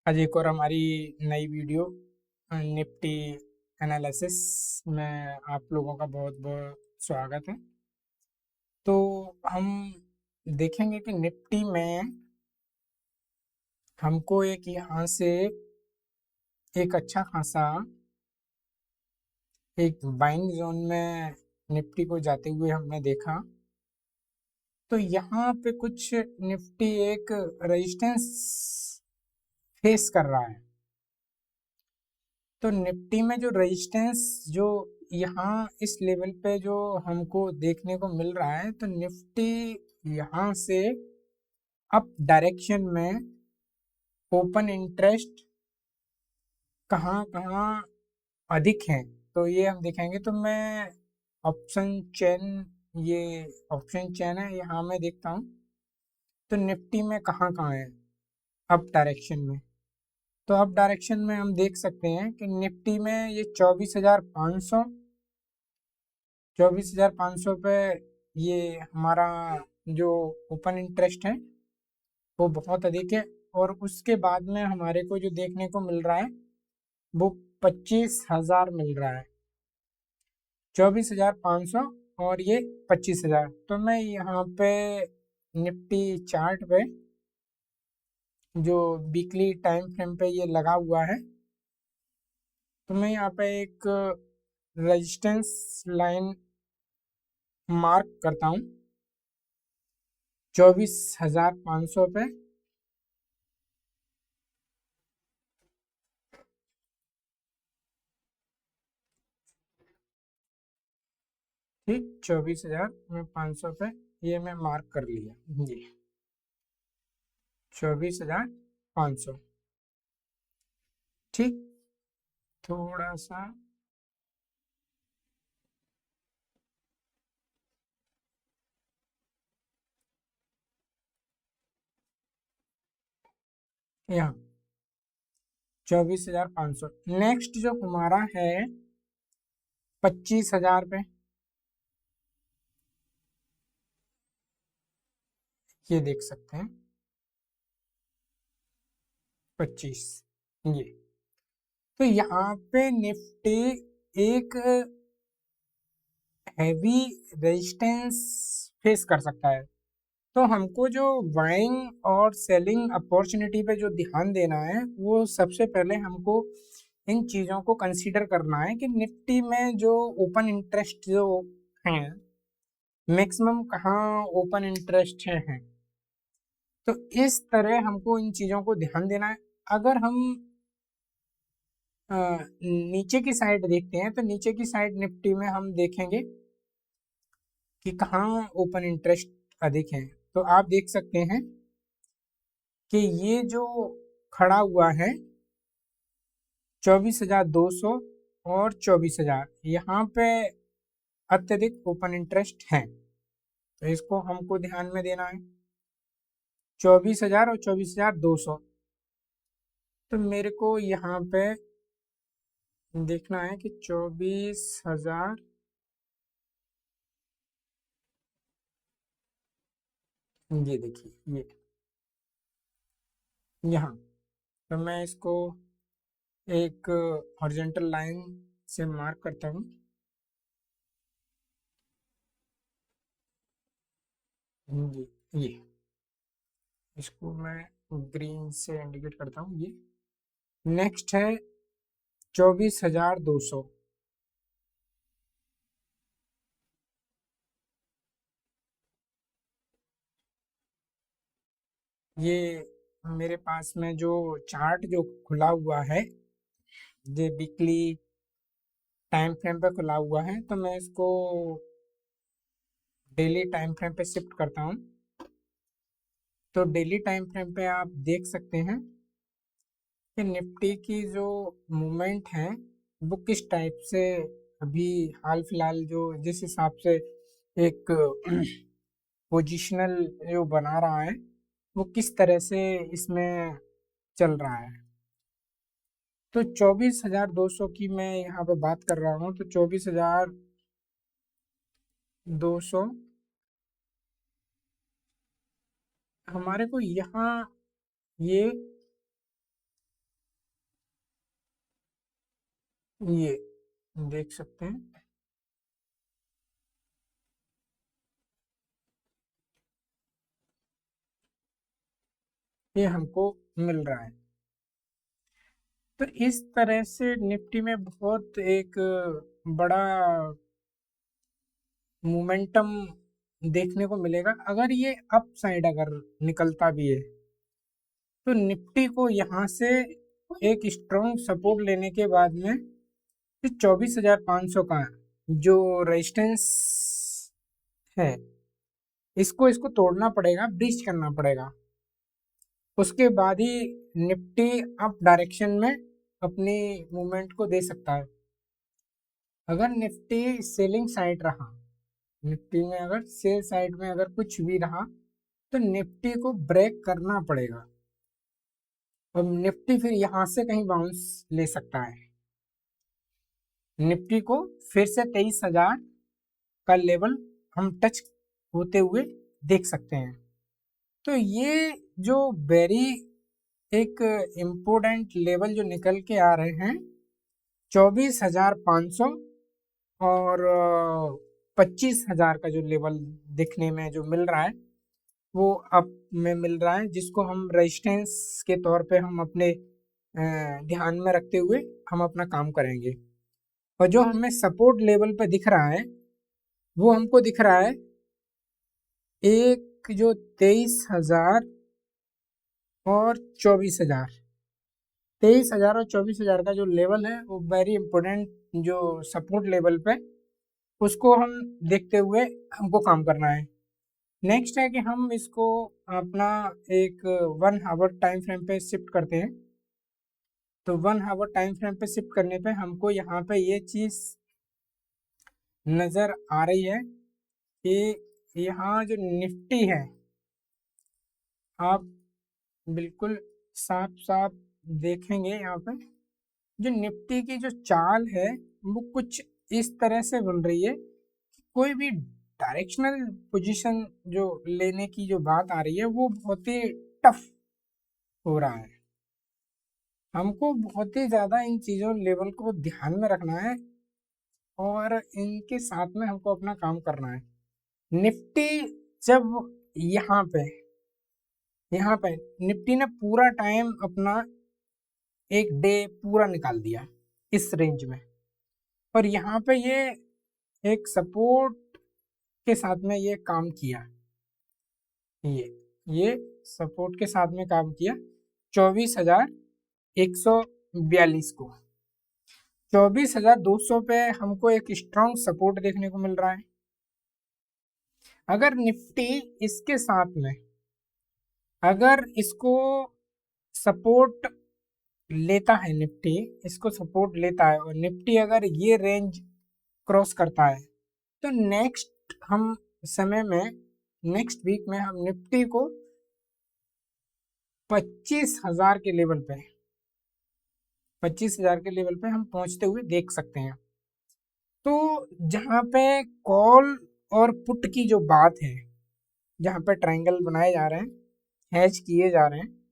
आज एक और हमारी नई वीडियो निफ्टी एनालिसिस में आप लोगों का बहुत बहुत स्वागत है। तो हम देखेंगे कि निफ्टी में हमको एक यहाँ से एक अच्छा खासा एक बाइंग जोन में निफ्टी को जाते हुए हमने देखा। तो यहाँ पे कुछ निफ्टी एक रेजिस्टेंस फेस कर रहा है। तो निफ्टी में जो रेजिस्टेंस जो यहाँ इस लेवल पे जो हमको देखने को मिल रहा है, तो निफ्टी यहाँ से अप डायरेक्शन में ओपन इंटरेस्ट कहाँ कहाँ अधिक है, तो ये हम देखेंगे। तो मैं ऑप्शन चेन ये ऑप्शन चेन है, यहाँ मैं देखता हूँ तो निफ्टी में कहाँ कहाँ है अप डायरेक्शन में। तो अप डायरेक्शन में हम देख सकते हैं कि निफ्टी में ये 24,500 पे ये हमारा जो ओपन इंटरेस्ट है वो बहुत अधिक है। और उसके बाद में हमारे को जो देखने को मिल रहा है वो 25,000 मिल रहा है। 24,500 और ये 25,000। तो मैं यहाँ पे निफ्टी चार्ट पे जो वीकली टाइम फ्रेम पे ये लगा हुआ है, तो मैं यहाँ पे एक रेजिस्टेंस लाइन मार्क करता हूँ 24,500 पे। ठीक, 24,500 पे ये मैं मार्क कर लिया जी। 24,500। ठीक, थोड़ा सा यहाँ 24,500। नेक्स्ट जो हमारा है 25,000 पे, ये देख सकते हैं 25 ये। तो यहाँ पे निफ्टी एक हैवी रेजिस्टेंस फेस कर सकता है। तो हमको जो बाइंग और सेलिंग अपॉर्चुनिटी पे जो ध्यान देना है, वो सबसे पहले हमको इन चीज़ों को कंसीडर करना है कि निफ्टी में जो ओपन इंटरेस्ट जो हैं, मैक्सिमम कहाँ ओपन इंटरेस्ट हैं। तो इस तरह हमको इन चीज़ों को ध्यान देना है। अगर हम नीचे की साइड देखते हैं, तो नीचे की साइड निफ्टी में हम देखेंगे कि कहाँ ओपन इंटरेस्ट अधिक है। तो आप देख सकते हैं कि ये जो खड़ा हुआ है 24,200 और 24,000, यहाँ पे अत्यधिक ओपन इंटरेस्ट है। तो इसको हमको ध्यान में देना है 24,000 और 24,200। तो मेरे को यहाँ पे देखना है कि 24,000 ये देखिए ये यहाँ। तो मैं इसको एक हॉरिजॉन्टल लाइन से मार्क करता हूँ। ये इसको मैं ग्रीन से इंडिकेट करता हूँ ये। नेक्स्ट है 24,200। ये मेरे पास में जो चार्ट जो खुला हुआ है, ये वीकली टाइम फ्रेम पे खुला हुआ है, तो मैं इसको डेली टाइम फ्रेम पे शिफ्ट करता हूँ। तो डेली टाइम फ्रेम पे आप देख सकते हैं कि निफ्टी की जो मूवमेंट है वो किस टाइप से अभी हाल फिलहाल जो जिस हिसाब से एक पोजिशनल जो बना रहा है, वो किस तरह से इसमें चल रहा है। तो 24,200 की मैं यहाँ पे बात कर रहा हूँ। तो 24,200 हमारे को यहाँ ये ये देख सकते हैं, ये हमको मिल रहा है। तो इस तरह से निफ्टी में बहुत एक बड़ा मोमेंटम देखने को मिलेगा। अगर ये अप साइड अगर निकलता भी है तो निफ्टी को यहाँ से एक स्ट्रॉन्ग सपोर्ट लेने के बाद में 24,500 का जो रेजिस्टेंस है, इसको इसको तोड़ना पड़ेगा, ब्रीच करना पड़ेगा। उसके बाद ही निफ्टी अप डायरेक्शन में अपनी मूवमेंट को दे सकता है। अगर निफ्टी सेलिंग साइड रहा, निफ्टी में अगर सेल साइड में अगर कुछ भी रहा तो निफ्टी को ब्रेक करना पड़ेगा और निफ्टी फिर यहाँ से कहीं बाउंस ले सकता है। निफ्टी को फिर से 23,000 का लेवल हम टच होते हुए देख सकते हैं। तो ये जो वेरी एक इम्पोर्टेंट लेवल जो निकल के आ रहे हैं 24,500 और 25,000 का जो लेवल दिखने में जो मिल रहा है वो अप में मिल रहा है, जिसको हम रेजिस्टेंस के तौर पे हम अपने ध्यान में रखते हुए हम अपना काम करेंगे। और जो हमें सपोर्ट लेवल पे दिख रहा है वो हमको दिख रहा है एक जो 23,000 और 24,000, 23,000 और 24,000 का जो लेवल है वो वेरी इंपॉर्टेंट जो सपोर्ट लेवल पे, उसको हम देखते हुए हमको काम करना है। नेक्स्ट है कि हम इसको अपना एक 1 आवर टाइम फ्रेम पे शिफ्ट करते हैं। तो 1 आवर टाइम फ्रेम पे शिफ्ट करने पे हमको यहाँ पे ये चीज़ नज़र आ रही है कि यहाँ जो निफ्टी है, आप बिल्कुल साफ साफ देखेंगे यहाँ पे जो निफ्टी की जो चाल है वो कुछ इस तरह से बन रही है कि कोई भी डायरेक्शनल पोजीशन जो लेने की जो बात आ रही है वो बहुत ही टफ हो रहा है। हमको बहुत ही ज़्यादा इन चीज़ों लेवल को ध्यान में रखना है और इनके साथ में हमको अपना काम करना है। निफ्टी जब यहाँ पे निफ्टी ने पूरा टाइम अपना एक डे पूरा निकाल दिया इस रेंज में, और यहाँ पे ये एक सपोर्ट के साथ में ये काम किया, ये सपोर्ट के साथ में काम किया 24,142 को। 24,200 पे हमको एक स्ट्रॉन्ग सपोर्ट देखने को मिल रहा है। अगर निफ्टी इसके साथ में अगर इसको सपोर्ट लेता है, निफ्टी इसको सपोर्ट लेता है और निफ्टी अगर ये रेंज क्रॉस करता है तो नेक्स्ट हम समय में नेक्स्ट वीक में हम निफ्टी को 25,000 के लेवल पे 25,000 के लेवल पे हम पहुंचते हुए देख सकते हैं। तो जहाँ पे कॉल और पुट की जो बात है, जहाँ पे ट्रायंगल बनाए जा रहे हैं, हैच किए जा रहे हैं,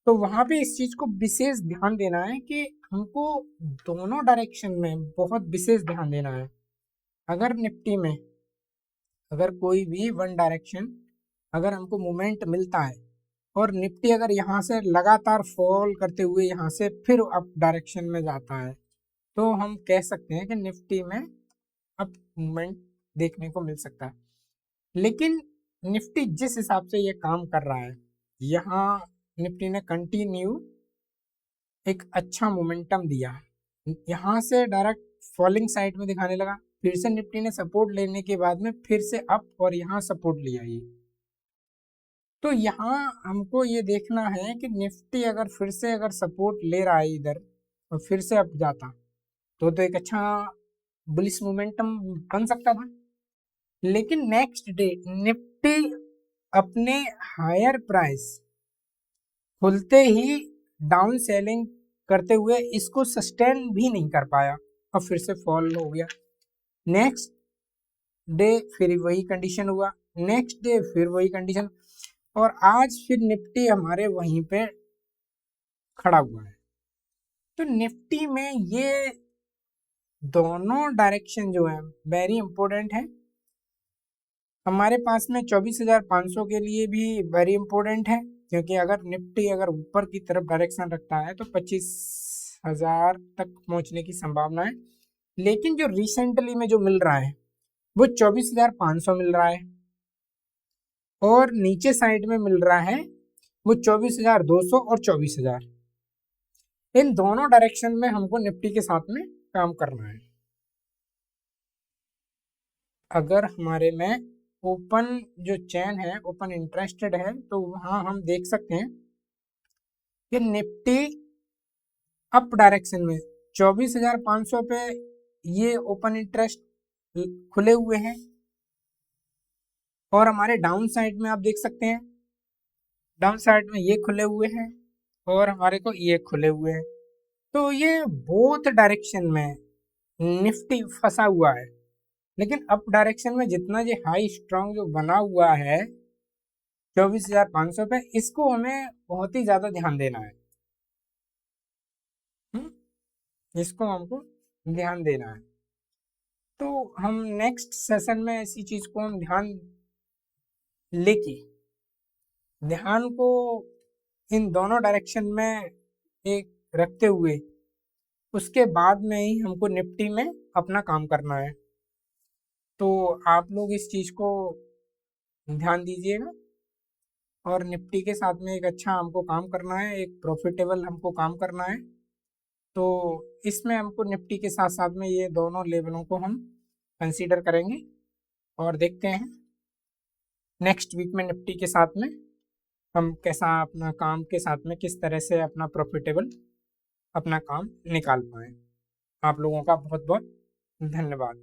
तो वहाँ पे इस चीज़ को विशेष ध्यान देना है कि हमको दोनों डायरेक्शन में बहुत विशेष ध्यान देना है। अगर निफ्टी में अगर कोई भी वन डायरेक्शन अगर हमको मूवमेंट मिलता है और निफ्टी अगर यहाँ से लगातार फॉल करते हुए यहाँ से फिर अप डायरेक्शन में जाता है तो हम कह सकते हैं कि निफ्टी में अप मूवमेंट देखने को मिल सकता है। लेकिन निफ्टी जिस हिसाब से ये काम कर रहा है, यहाँ निफ्टी ने कंटिन्यू एक अच्छा मोमेंटम दिया, यहाँ से डायरेक्ट फॉलिंग साइड में दिखाने लगा, फिर से निफ्टी ने सपोर्ट लेने के बाद में फिर से अप और यहाँ सपोर्ट लिया ये। तो यहाँ हमको ये देखना है कि निफ्टी अगर फिर से अगर सपोर्ट ले रहा है इधर और फिर से अप जाता तो एक अच्छा बुलिश मोमेंटम बन सकता था। लेकिन नेक्स्ट डे निफ्टी अपने हायर प्राइस खुलते ही डाउन सेलिंग करते हुए इसको सस्टेन भी नहीं कर पाया और फिर से फॉल हो गया। नेक्स्ट डे फिर वही कंडीशन हुआ, नेक्स्ट डे फिर वही कंडीशन, और आज फिर निफ्टी हमारे वहीं पे खड़ा हुआ है। तो निफ्टी में ये दोनों डायरेक्शन जो है वेरी इंपॉर्टेंट है। हमारे पास में 24,500 के लिए भी वेरी इंपॉर्टेंट है, क्योंकि अगर निफ्टी अगर ऊपर की तरफ डायरेक्शन रखता है तो 25,000 तक पहुंचने की संभावना है। लेकिन जो रिसेंटली में जो मिल रहा है वो 24,500 मिल रहा है, और नीचे साइड में मिल रहा है वो 24,200 और 24,000। इन दोनों डायरेक्शन में हमको निफ्टी के साथ में काम करना है। अगर हमारे में ओपन जो चैन है, ओपन इंटरेस्टेड है, तो वहां हम देख सकते हैं कि निफ्टी अप डायरेक्शन में 24,500 पे ये ओपन इंटरेस्ट खुले हुए हैं, और हमारे डाउन साइड में आप देख सकते हैं डाउन साइड में ये खुले हुए हैं और हमारे को ये खुले हुए हैं। तो ये बोथ डायरेक्शन में निफ्टी फंसा हुआ है। लेकिन अप डायरेक्शन में जितना ये हाई स्ट्रांग जो बना हुआ है 24,500 पे, इसको हमें बहुत ही ज्यादा ध्यान देना है। इसको हमको ध्यान देना है। तो हम नेक्स्ट सेशन में ऐसी चीज को हम ध्यान को इन दोनों डायरेक्शन में एक रखते हुए उसके बाद में ही हमको निफ्टी में अपना काम करना है। तो आप लोग इस चीज को ध्यान दीजिएगा, और निफ्टी के साथ में एक अच्छा हमको काम करना है, एक प्रॉफिटेबल हमको काम करना है। तो इसमें हमको निफ्टी के साथ साथ में ये दोनों लेवलों को हम कंसीडर करेंगे, और देखते हैं नेक्स्ट वीक में निफ्टी के साथ में हम कैसा अपना काम के साथ में किस तरह से अपना प्रॉफिटेबल अपना काम निकाल पाए। आप लोगों का बहुत बहुत धन्यवाद।